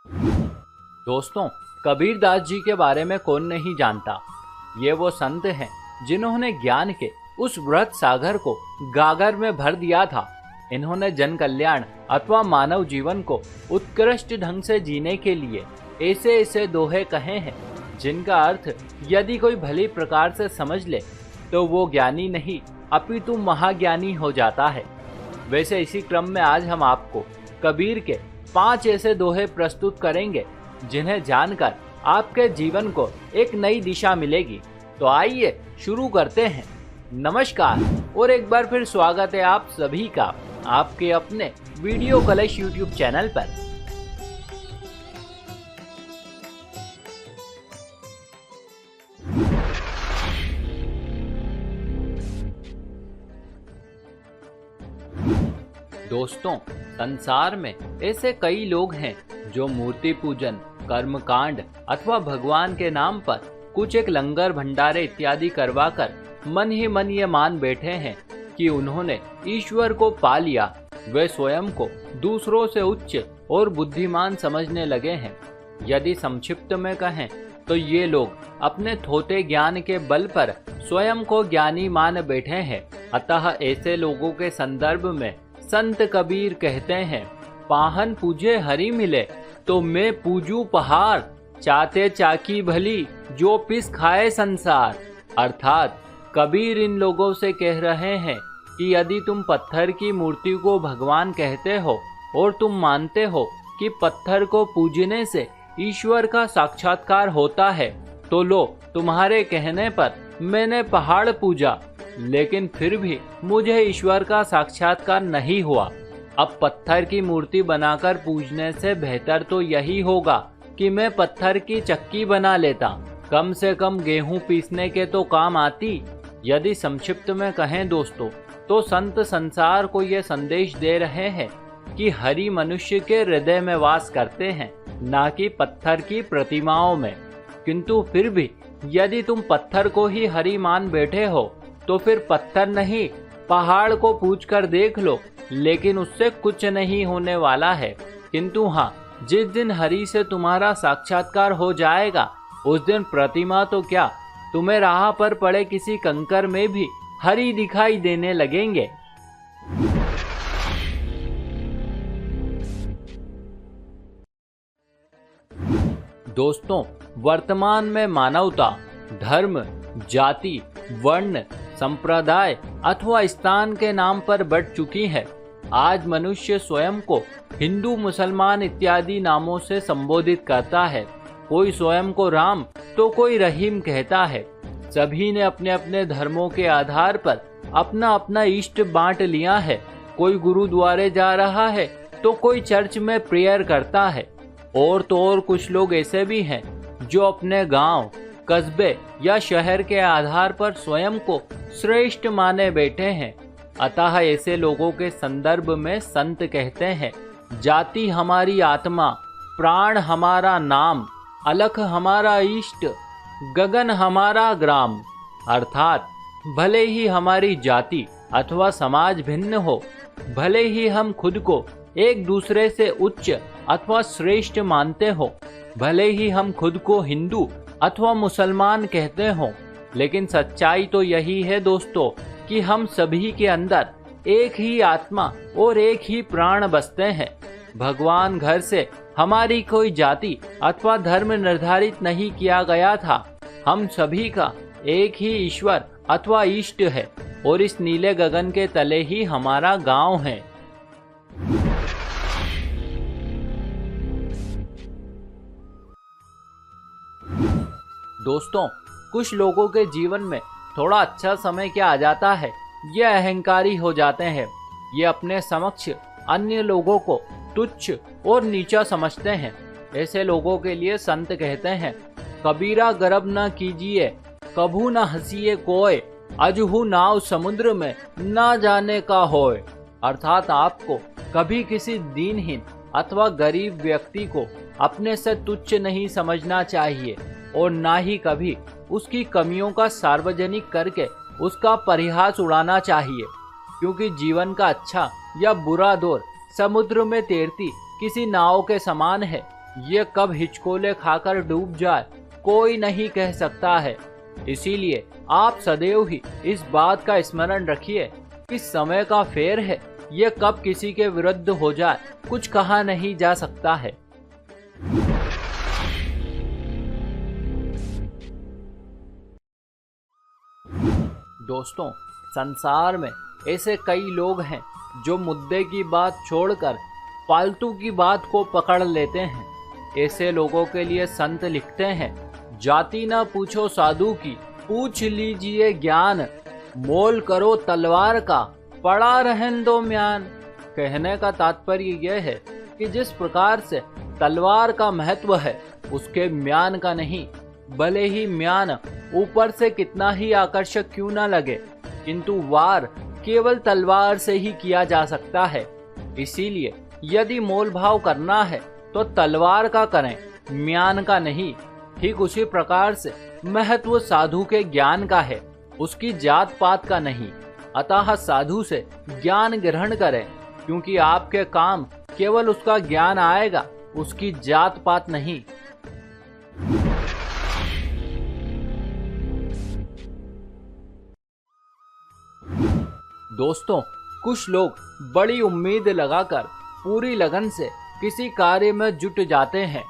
दोस्तों, कबीरदास जी के बारे में कौन नहीं जानता। ये वो संत हैं जिन्होंने ज्ञान के उस वृत सागर को गागर में भर दिया था। इन्होंने जन कल्याण अथवा मानव जीवन को उत्कृष्ट ढंग से जीने के लिए ऐसे ऐसे दोहे कहे हैं जिनका अर्थ यदि कोई भली प्रकार से समझ ले तो वो ज्ञानी नहीं अपितु महाज्ञानी हो जाता है। वैसे इसी क्रम में आज हम आपको कबीर के 5 ऐसे दोहे प्रस्तुत करेंगे जिन्हें जानकर आपके जीवन को एक नई दिशा मिलेगी। तो आइए शुरू करते हैं। नमस्कार और एक बार फिर स्वागत है आप सभी का आपके अपने वीडियो कलश यूट्यूब चैनल पर। दोस्तों, संसार में ऐसे कई लोग हैं जो मूर्ति पूजन, कर्मकांड अथवा भगवान के नाम पर कुछ एक लंगर भंडारे इत्यादि करवाकर मन ही मन ये मान बैठे हैं कि उन्होंने ईश्वर को पा लिया। वे स्वयं को दूसरों से उच्च और बुद्धिमान समझने लगे हैं। यदि संक्षिप्त में कहें तो ये लोग अपने थोथे ज्ञान के बल पर स्वयं को ज्ञानी मान बैठे हैं। अतः ऐसे लोगों के संदर्भ में संत कबीर कहते हैं, पाहन पूजे हरि मिले तो मैं पूजू पहाड़, चाते चाकी भली जो पिस खाए संसार। अर्थात कबीर इन लोगों से कह रहे हैं कि यदि तुम पत्थर की मूर्ति को भगवान कहते हो और तुम मानते हो कि पत्थर को पूजने से ईश्वर का साक्षात्कार होता है, तो लो तुम्हारे कहने पर मैंने पहाड़ पूजा, लेकिन फिर भी मुझे ईश्वर का साक्षात्कार नहीं हुआ। अब पत्थर की मूर्ति बनाकर पूजने से बेहतर तो यही होगा कि मैं पत्थर की चक्की बना लेता, कम से कम गेहूं पीसने के तो काम आती। यदि संक्षिप्त में कहें दोस्तों, तो संत संसार को ये संदेश दे रहे हैं कि हरि मनुष्य के हृदय में वास करते हैं, ना कि पत्थर की प्रतिमाओं में। किंतु फिर भी यदि तुम पत्थर को ही हरि मान बैठे हो तो फिर पत्थर नहीं पहाड़ को पूज कर देख लो, लेकिन उससे कुछ नहीं होने वाला है। किंतु हाँ, जिस दिन हरि से तुम्हारा साक्षात्कार हो जाएगा उस दिन प्रतिमा तो क्या, तुम्हें राह पर पड़े किसी कंकर में भी हरि दिखाई देने लगेंगे। दोस्तों, वर्तमान में मानवता धर्म, जाति, वर्ण, संप्रदाय अथवा स्थान के नाम पर बढ़ चुकी है। आज मनुष्य स्वयं को हिंदू, मुसलमान इत्यादि नामों से संबोधित करता है। कोई स्वयं को राम तो कोई रहीम कहता है। सभी ने अपने अपने धर्मों के आधार पर अपना अपना इष्ट बांट लिया है। कोई गुरुद्वारे जा रहा है तो कोई चर्च में प्रेयर करता है। और तो और कुछ लोग ऐसे भी हैं जो अपने गांव, कस्बे या शहर के आधार पर स्वयं को श्रेष्ठ माने बैठे हैं। अतः ऐसे लोगों के संदर्भ में संत कहते हैं, जाति हमारी आत्मा, प्राण हमारा नाम, अलख हमारा इष्ट, गगन हमारा ग्राम। अर्थात भले ही हमारी जाति अथवा समाज भिन्न हो, भले ही हम खुद को एक दूसरे से उच्च अथवा श्रेष्ठ मानते हो, भले ही हम खुद को हिंदू अथवा मुसलमान कहते हों, लेकिन सच्चाई तो यही है दोस्तों कि हम सभी के अंदर एक ही आत्मा और एक ही प्राण बसते हैं। भगवान घर से हमारी कोई जाति अथवा धर्म निर्धारित नहीं किया गया था। हम सभी का एक ही ईश्वर अथवा इष्ट है और इस नीले गगन के तले ही हमारा गांव है। दोस्तों, कुछ लोगों के जीवन में थोड़ा अच्छा समय क्या आ जाता है, ये अहंकारी हो जाते हैं। ये अपने समक्ष अन्य लोगों को तुच्छ और नीचा समझते हैं। ऐसे लोगों के लिए संत कहते हैं, कबीरा गर्व न कीजिए, कभू न हंसिए कोय, अजहू नाव समुद्र में ना जाने का होय। अर्थात आपको कभी किसी दीनहीन अथवा गरीब व्यक्ति को अपने से तुच्छ नहीं समझना चाहिए और ना ही कभी उसकी कमियों का सार्वजनिक करके उसका परिहास उड़ाना चाहिए, क्योंकि जीवन का अच्छा या बुरा दौर समुद्र में तैरती किसी नाव के समान है। ये कब हिचकोले खाकर डूब जाए कोई नहीं कह सकता है। इसीलिए आप सदैव ही इस बात का स्मरण रखिए कि समय का फेर है, ये कब किसी के विरुद्ध हो जाए कुछ कहा नहीं जा सकता है। दोस्तों, संसार में ऐसे कई लोग हैं जो मुद्दे की बात छोड़कर फालतू की बात को पकड़ लेते हैं। ऐसे लोगों के लिए संत लिखते हैं, जाति ना पूछो साधु की, पूछ लीजिए ज्ञान, मोल करो तलवार का, पड़ा रहन दो म्यान। कहने का तात्पर्य यह है कि जिस प्रकार से तलवार का महत्व है उसके म्यान का नहीं। भले ही म्यान ऊपर से कितना ही आकर्षक क्यों ना लगे, किंतु वार केवल तलवार से ही किया जा सकता है। इसीलिए यदि मोल भाव करना है तो तलवार का करें, म्यान का नहीं। ठीक उसी प्रकार से महत्व साधु के ज्ञान का है, उसकी जात पात का नहीं। अतः साधु से ज्ञान ग्रहण करें, क्योंकि आपके काम केवल उसका ज्ञान आएगा, उसकी जात पात नहीं। दोस्तों, कुछ लोग बड़ी उम्मीद लगाकर पूरी लगन से किसी कार्य में जुट जाते हैं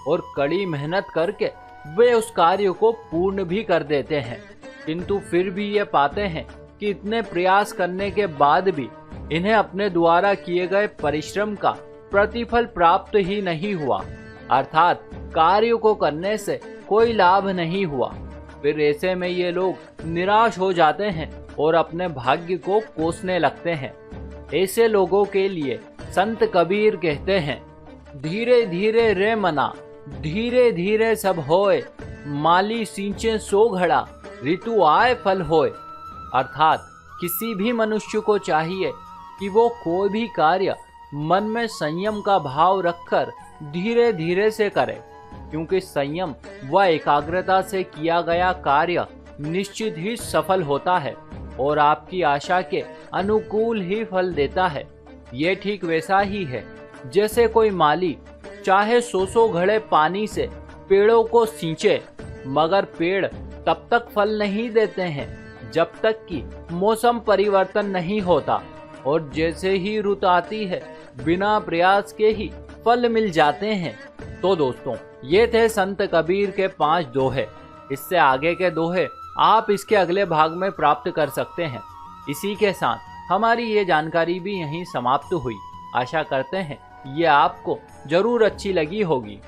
और कड़ी मेहनत करके वे उस कार्य को पूर्ण भी कर देते हैं, किंतु फिर भी ये पाते हैं कि इतने प्रयास करने के बाद भी इन्हें अपने द्वारा किए गए परिश्रम का प्रतिफल प्राप्त ही नहीं हुआ, अर्थात कार्य को करने से कोई लाभ नहीं हुआ। फिर ऐसे में ये लोग निराश हो जाते हैं और अपने भाग्य को कोसने लगते हैं। ऐसे लोगों के लिए संत कबीर कहते हैं, धीरे धीरे रे मना, धीरे धीरे सब होए, माली सींचे सो घड़ा, ऋतु आए फल होए। अर्थात किसी भी मनुष्य को चाहिए कि वो कोई भी कार्य मन में संयम का भाव रखकर धीरे धीरे से करे, क्योंकि संयम व एकाग्रता से किया गया कार्य निश्चित ही सफल होता है और आपकी आशा के अनुकूल ही फल देता है। ये ठीक वैसा ही है जैसे कोई माली चाहे 100 घड़े पानी से पेड़ों को सींचे, मगर पेड़ तब तक फल नहीं देते हैं जब तक कि मौसम परिवर्तन नहीं होता, और जैसे ही रुत आती है बिना प्रयास के ही फल मिल जाते हैं। तो दोस्तों, ये थे संत कबीर के 5 दोहे। इससे आगे के दोहे आप इसके अगले भाग में प्राप्त कर सकते हैं। इसी के साथ हमारी ये जानकारी भी यहीं समाप्त हुई। आशा करते हैं ये आपको जरूर अच्छी लगी होगी।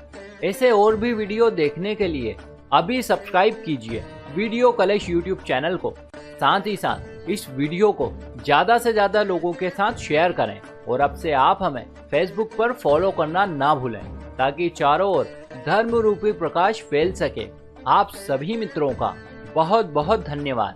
ऐसे और भी वीडियो देखने के लिए अभी सब्सक्राइब कीजिए वीडियो कलेश यूट्यूब चैनल को। साथ ही साथ इस वीडियो को ज़्यादा से ज़्यादा लोगों के साथ शेयर करें, और अब से आप हमें फेसबुक पर फॉलो करना ना भूलें, ताकि चारों ओर धर्म रूपी प्रकाश फैल सके। आप सभी मित्रों का बहुत बहुत धन्यवाद।